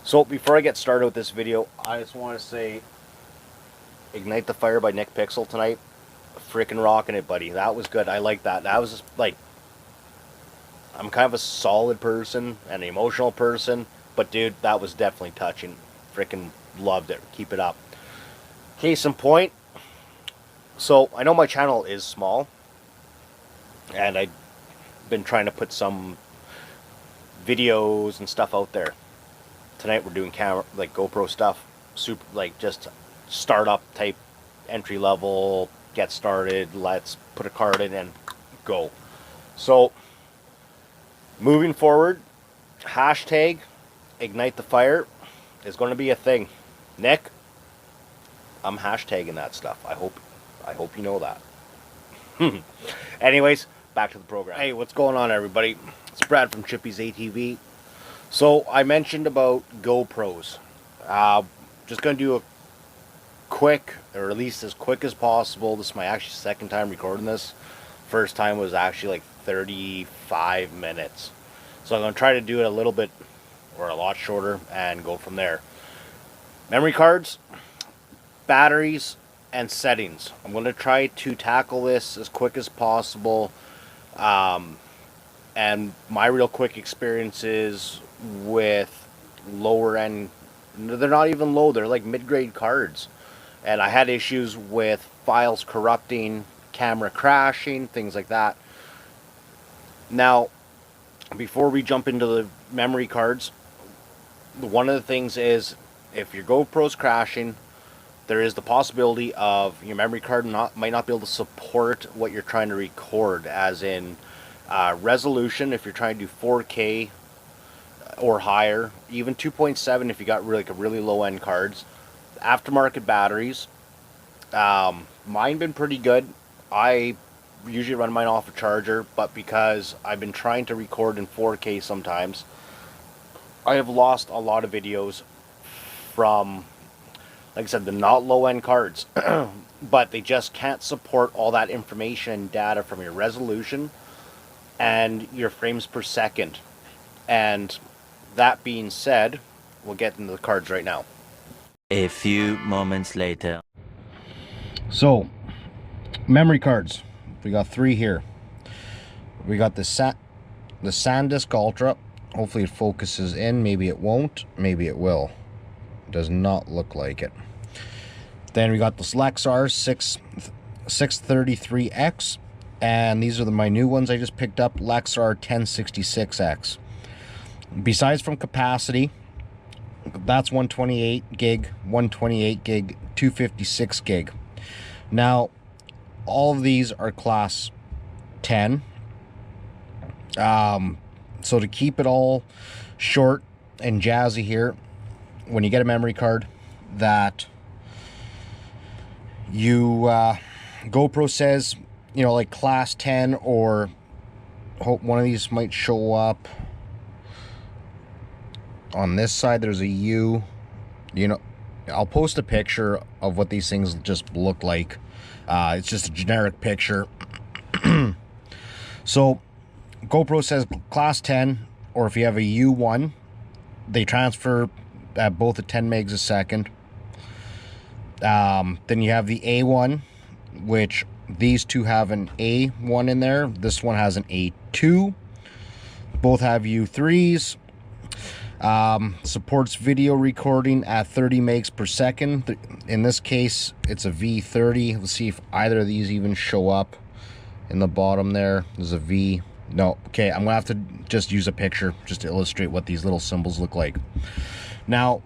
So before I get started with this video, I just want to say Ignite the Fire by Nick Pixel tonight. Freaking rocking it, buddy. That was good. I like that. That was just like, I'm kind of a solid person and an emotional person, but dude, that was definitely touching. Freaking loved it. Keep it up. Case in point, so I know my channel is small, and I've been trying to put some videos and stuff out there. Tonight we're doing camera, like GoPro stuff, super, like just startup type, entry level, get started, let's put a card in and go. So moving forward, hashtag Ignite the Fire is going to be a thing. Nick, I'm hashtagging that stuff. I hope you know that. Anyways, back to the program. Hey, what's going on, everybody? It's Brad from Chippys ATV. So I mentioned about GoPros. Just going to do a quick, or at least as quick as possible. This is my actually second time recording this. First time was actually like 35 minutes. So I'm going to try to do it a little bit, or a lot shorter, and go from there. Memory cards, batteries, and settings. I'm going to try to tackle this as quick as possible. And my real quick experiences with lower end, they're not even low, they're like mid-grade cards. And I had issues with files corrupting, camera crashing, things like that. Now, before we jump into the memory cards, one of the things is, if your GoPro's crashing, there is the possibility of your memory card might not be able to support what you're trying to record, as in resolution if you're trying to do 4K or higher, even 2.7 if you got really, like a really low end cards. Aftermarket batteries, mine been pretty good. I usually run mine off a charger, but because I've been trying to record in 4K sometimes, I have lost a lot of videos from, like I said, the not low end cards. But they just can't support all that information and data from your resolution and your frames per second. And that being said, we'll get into the cards right now. A few moments later. So, memory cards. We got three here. We got the SanDisk Ultra. Hopefully it focuses in. Maybe it won't. Maybe it will. Does not look like it. Then we got this Lexar 633X. And these are my new ones I just picked up, Lexar 1066X. Besides from capacity, that's 128 gig, 128 gig, 256 gig. Now, all of these are class 10. So to keep it all short and jazzy here, when you get a memory card that you, GoPro says, you know, like class 10, or hope one of these might show up on this side. There's a U, you know, I'll post a picture of what these things just look like. It's just a generic picture. So GoPro says class 10, or if you have a U1, they transfer at both at 10 megs a second. Then you have the A1, which these two have an A1 in there. This one has an A2. Both have U3s. Supports video recording at 30 megs per second. In this case, it's a V30. Let's see if either of these even show up in the bottom there. There's a V. No. Okay, I'm gonna have to just use a picture just to illustrate what these little symbols look like. Now,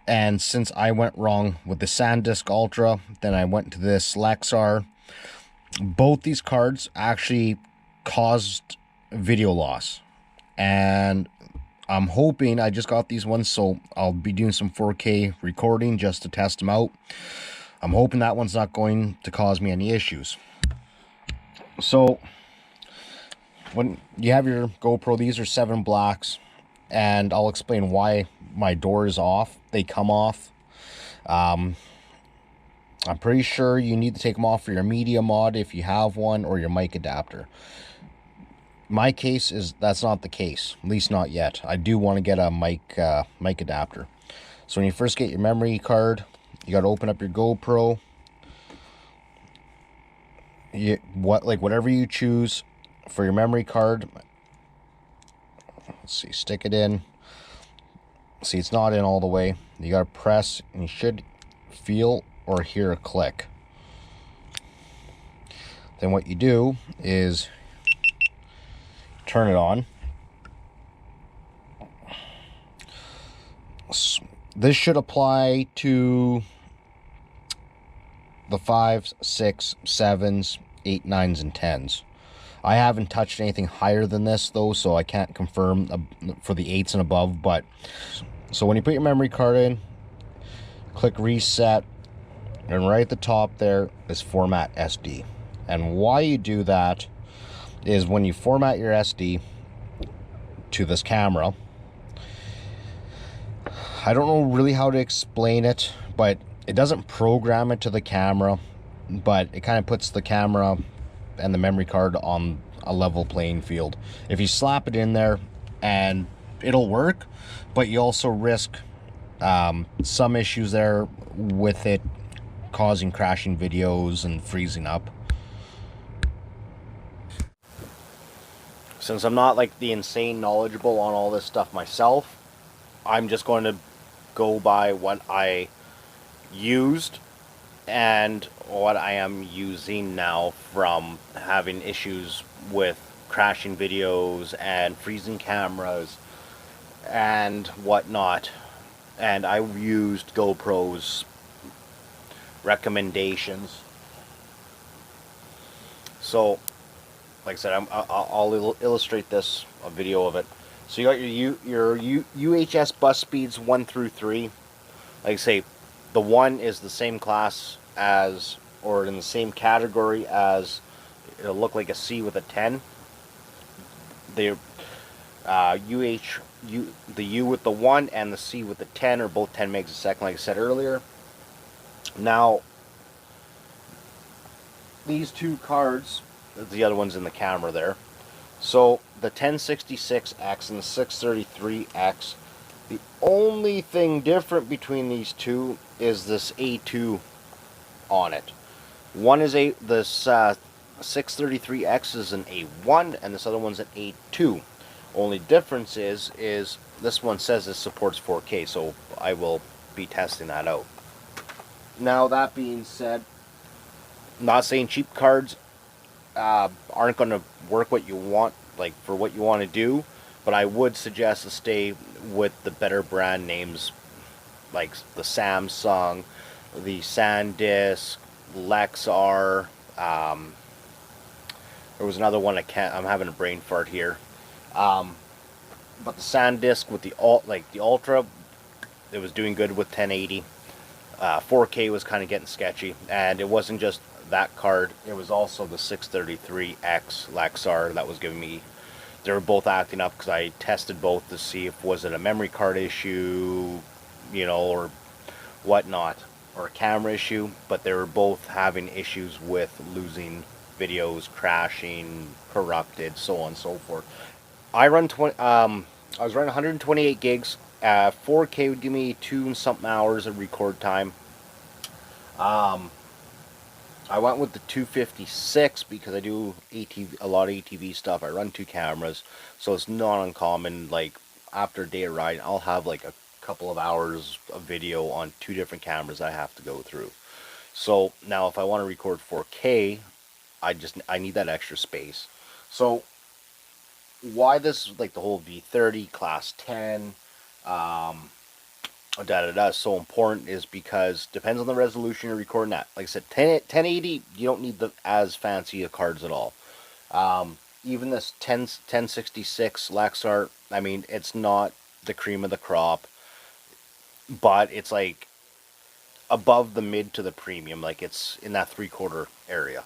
and since I went wrong with the SanDisk Ultra, then I went to this Lexar. Both these cards actually caused video loss. And I'm hoping, I just got these ones, so I'll be doing some 4K recording just to test them out. I'm hoping that one's not going to cause me any issues. So, when you have your GoPro, these are 7 blacks. And I'll explain why my door is off. They come off. I'm pretty sure you need to take them off for your media mod if you have one, or your mic adapter. My case is that's not the case, at least not yet. I do want to get a mic adapter. So when you first get your memory card, you got to open up your GoPro. Whatever you choose for your memory card. Let's see, stick it in. See, it's not in all the way. You got to press, and you should feel or hear a click. Then what you do is turn it on. This should apply to the 5s, 6, 7s, 8, 9s, and 10s. I haven't touched anything higher than this though, so I can't confirm for the 8s and above. But so when you put your memory card in, click reset, and right at the top there is format SD. And why you do that is when you format your SD to this camera, I don't know really how to explain it, but it doesn't program it to the camera, but it kind of puts the camera and the memory card on a level playing field. If you slap it in there, and it'll work, but you also risk some issues there with it causing crashing videos and freezing up. Since I'm not like the insane knowledgeable on all this stuff myself, I'm just going to go by what I used and what I am using now from having issues with crashing videos and freezing cameras and whatnot. And I used GoPro's recommendations. So, like I said, I'll illustrate this, a video of it. So you got your UHS bus speeds 1 through 3. Like I say, the 1 is the same class as, or in the same category as, it'll look like a C with a 10. The the U with the 1 and the C with the 10 are both 10 megs a second, like I said earlier. Now, these two cards, the other one's in the camera there. So the 1066X and the 633X, the only thing different between these two is this A2 on it. One is this 633X is an A1 and this other one's an A2. Only difference is this one says it supports 4K, so I will be testing that out. Now that being said, I'm not saying cheap cards aren't going to work what you want, like for what you want to do, but I would suggest to stay with the better brand names like the Samsung, the SanDisk, Lexar. There was another one I'm having a brain fart here. But the SanDisk with the Ultra, it was doing good with 1080. 4K was kind of getting sketchy, and it wasn't just that card, it was also the 633X Lexar that was giving me, they were both acting up because I tested both to see if was it a memory card issue, or whatnot, or a camera issue, but they were both having issues with losing videos, crashing, corrupted, so on and so forth. I was running 128 gigs. 4K would give me 2 and something hours of record time. I went with the 256 because I do a lot of ATV stuff. I run 2 cameras, so it's not uncommon. Like after a day of riding, I'll have like a couple of hours of video on 2 different cameras I have to go through. So now if I want to record 4K, I need that extra space. So why this, like the whole V30 class 10 is so important is because depends on the resolution you're recording at. Like I said, 1080, you don't need the as fancy of cards at all. Even this 1066 Lexar, I mean, it's not the cream of the crop, but it's like above the mid to the premium. Like it's in that 3/4 area.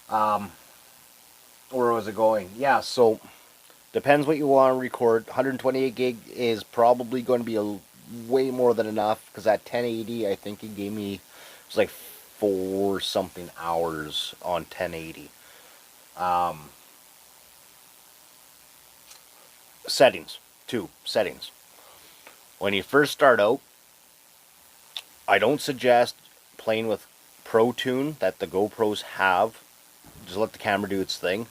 Where was it going? Yeah, so depends what you want to record. 128 gig is probably going to be way more than enough, because at 1080 I think it gave me, it was like 4 something hours on 1080. Settings. 2. Settings. When you first start out, I don't suggest playing with Pro Tune that the GoPros have. Just let the camera do its thing.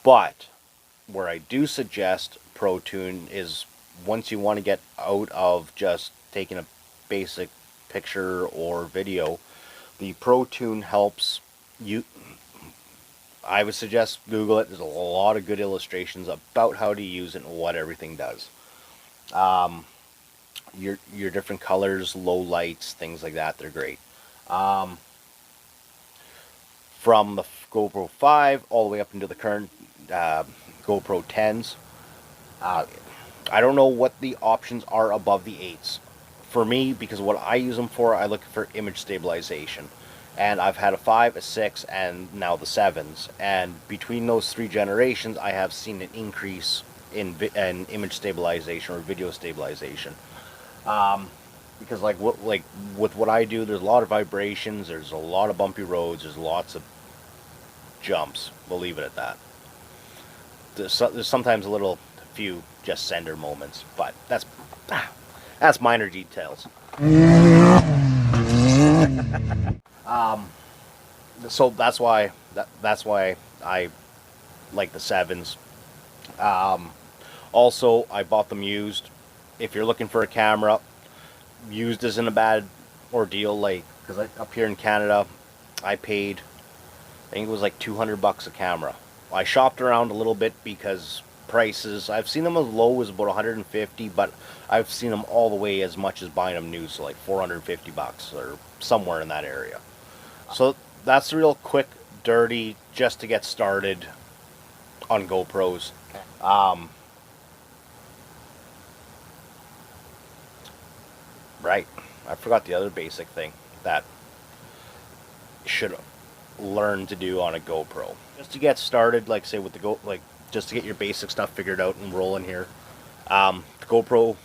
But where I do suggest Pro Tune is once you want to get out of just taking a basic picture or video, the Pro Tune helps you. I would suggest Google it. There's a lot of good illustrations about how to use it and what everything does. Your different colors, low lights, things like that, they're great. From the GoPro 5 all the way up into the current GoPro 10s, I don't know what the options are above the 8s. For me, because what I use them for, I look for image stabilization. And I've had a 5, a 6, and now the 7s. And between those 3 generations, I have seen an increase in image stabilization or video stabilization. Because with what I do, there's a lot of vibrations, there's a lot of bumpy roads, there's lots of jumps. We'll leave it at that. There's sometimes a few just sender moments, but that's minor details. So that's why I like the 7s. Also, I bought them used. If you're looking for a camera, used isn't a bad ordeal. Because up here in Canada, I paid, I think it was like $200 a camera. I shopped around a little bit because prices, I've seen them as low as about 150, but I've seen them all the way as much as buying them new, so like $450 or somewhere in that area. So that's real quick, dirty, just to get started on GoPros. Right, I forgot the other basic thing that you should learn to do on a GoPro. Just to get started, like say with the just to get your basic stuff figured out and rolling here. The GoPro,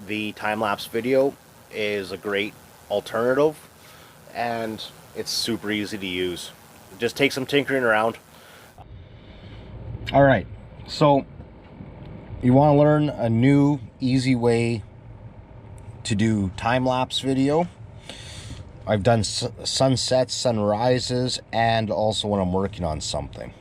the time-lapse video is a great alternative, and it's super easy to use. Just take some tinkering around. All right, so you want to learn a new, easy way to do time-lapse video. I've done sunsets, sunrises, and also when I'm working on something.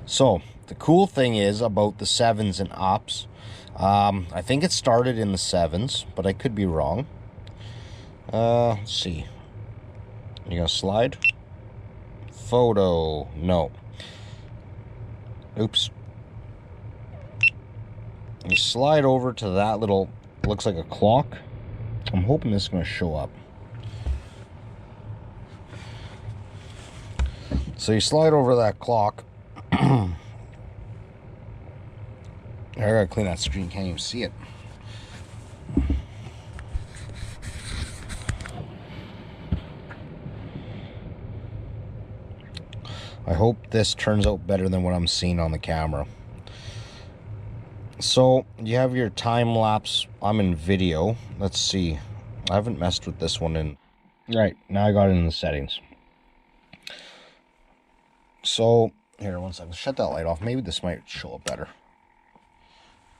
So the cool thing is about the 7s and ups, I think it started in the 7s, but I could be wrong. Let's see. You gonna slide? Photo. No. Oops. You slide over to that little, looks like a clock. I'm hoping this is going to show up. So you slide over that clock. I gotta clean that screen, can't even see it. I hope this turns out better than what I'm seeing on the camera. So you have your time lapse. I'm in video. Let's see. I haven't messed with this one in. Right, now I got it in the settings. So here, one second. Shut that light off. Maybe this might show up better.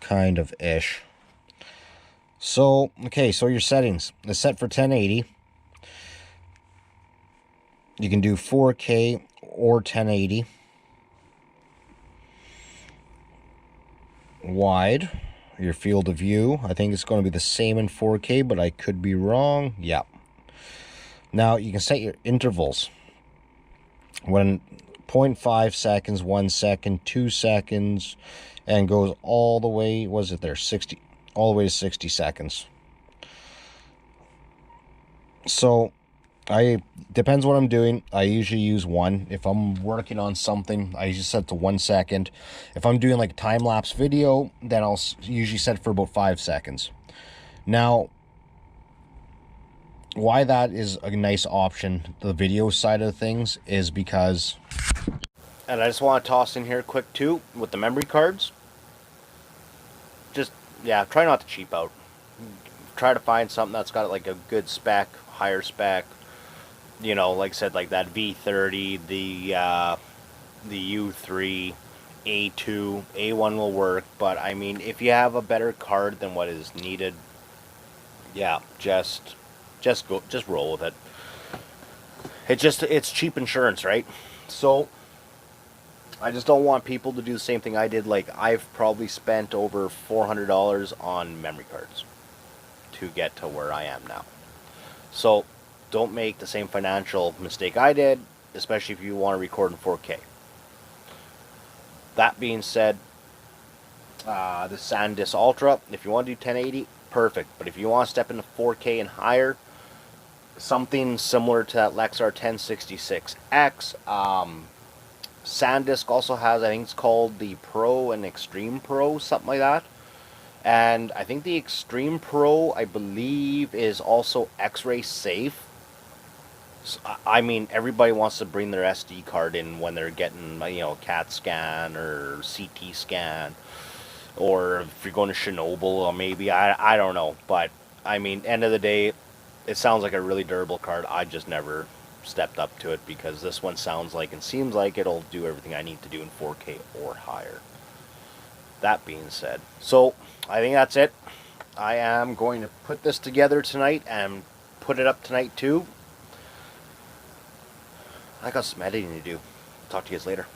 Kind of ish. So, okay, so your settings. It's set for 1080. You can do 4K or 1080. Wide, your field of view. I think it's going to be the same in 4K, but I could be wrong. Yeah. Now, you can set your intervals. When 0.5 seconds, 1 second, 2 seconds, and goes all the way, was it there, 60, all the way to 60 seconds. So depends what I'm doing. I usually use 1. If I'm working on something, I usually set to 1 second. If I'm doing like time-lapse video, then I'll usually set for about 5 seconds. Now, why that is a nice option, the video side of things, is because, and I just want to toss in here quick too, with the memory cards, just, yeah, try not to cheap out. Try to find something that's got like a good spec, higher spec, you know, like I said, like that V30, the U3, A2, A1 will work, but I mean, if you have a better card than what is needed, yeah, just roll with it. It's cheap insurance, right? So I just don't want people to do the same thing I did. Like, I've probably spent over $400 on memory cards to get to where I am now. So don't make the same financial mistake I did, especially if you want to record in 4K. That being said, the SanDisk Ultra, if you want to do 1080, perfect. But if you want to step into 4K and higher, something similar to that Lexar 1066X. SanDisk also has, I think it's called the Pro and Extreme Pro, something like that. And I think the Extreme Pro, I believe, is also X-ray safe. So, I mean, everybody wants to bring their SD card in when they're getting, a CAT scan or CT scan, or if you're going to Chernobyl, or maybe I don't know. But I mean, end of the day, it sounds like a really durable card. I just never stepped up to it because this one sounds like and seems like it'll do everything I need to do in 4K or higher. That being said, so I think that's it. I am going to put this together tonight and put it up tonight too. I got some editing to do. Talk to you guys later.